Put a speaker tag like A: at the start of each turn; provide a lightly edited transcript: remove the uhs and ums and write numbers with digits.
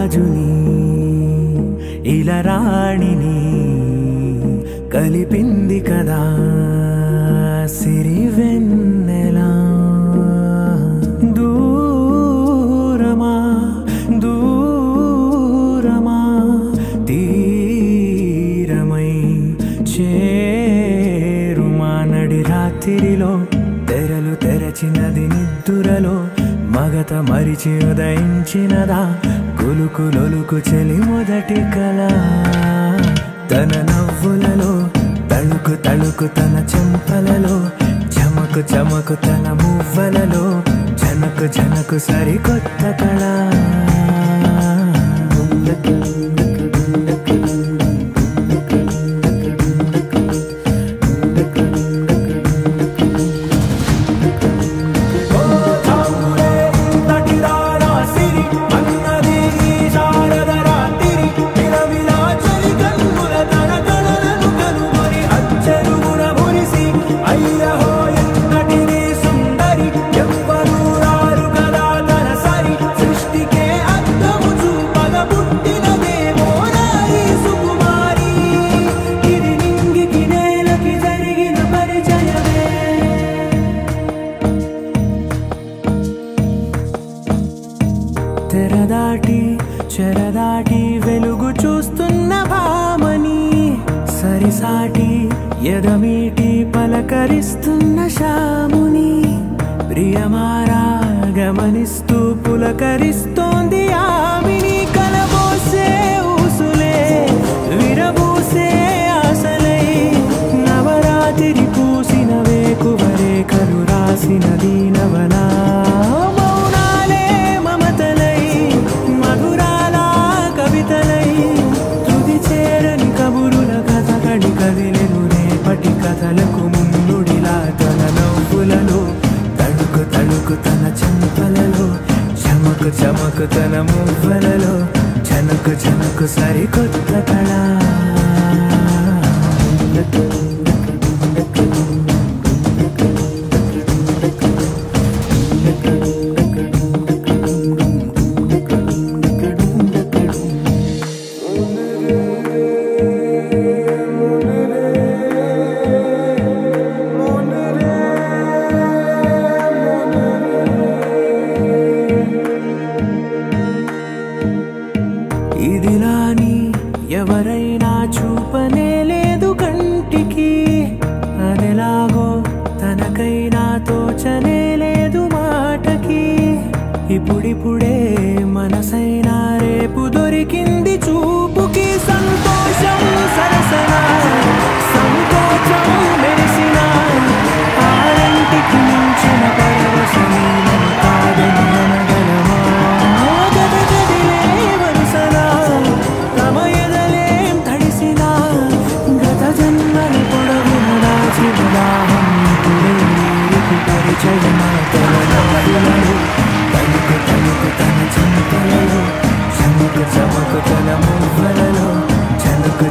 A: రాజుని ఇలా రాణిని కలిపింది కదా సిరివెన్నెలా దూరమా దూరమా తీరమై చేరుమా నడి రాత్రిలో తెరలు తెరచినది నిద్దురలో మగత మరిచి ఉదయించినదా కులుకులొలుకు చెలి మొదటి కళ తన నవ్వులలో తళుకు తళుకు తన చెంపలలో చమకు చమకు తన మువ్వలలో జనకు జనకు సరికొత్త కళ తెరదాటి చెరదాటి వెలుగు చూస్తున్న భామని సరిసాటి ఎదమీటి పలకరిస్తున్న శాముని ప్రియమారా గమనిస్తూ పులకరిస్తోంది ఆవిని కలబోసే ఊసులే విరబూసే ఆశలై నవరాత్రి పూసిన వేకువరేఖలు రాసిన దీనవనా కదిలెను రేపటి కథలకు ముందుడిలా తన నవ్వులలో తడుకు తడుకు తన చెంపలలో చమకు చమకు తన మువ్వలలో జనకు జనకు సరికొత్త కళ ఇదిలాని ఎవరైనా చూపనే లేదు కంటికి అదెలాగో తనకైనా తోచనే లేదు మాటకి ఇప్పుడిప్పుడే మనసైనా రేపు దొరికింది చూపుకి సంతోషం సరసన సంకోచం మెరిసిన ఆరంటికి మించిన పరవశమీలను కాదని అనగలమా గదగదిలే వరుసలా తమ ఎదలేం తడిసినా గత జన్మల పొడవున దాచిన దాహం ఇప్పుడే నీకు పరిచయమా తన నవ్వులలో తణుకు తణుకు తన చెంపలలో చమకు చమకు తన మువ్వలలో జనకు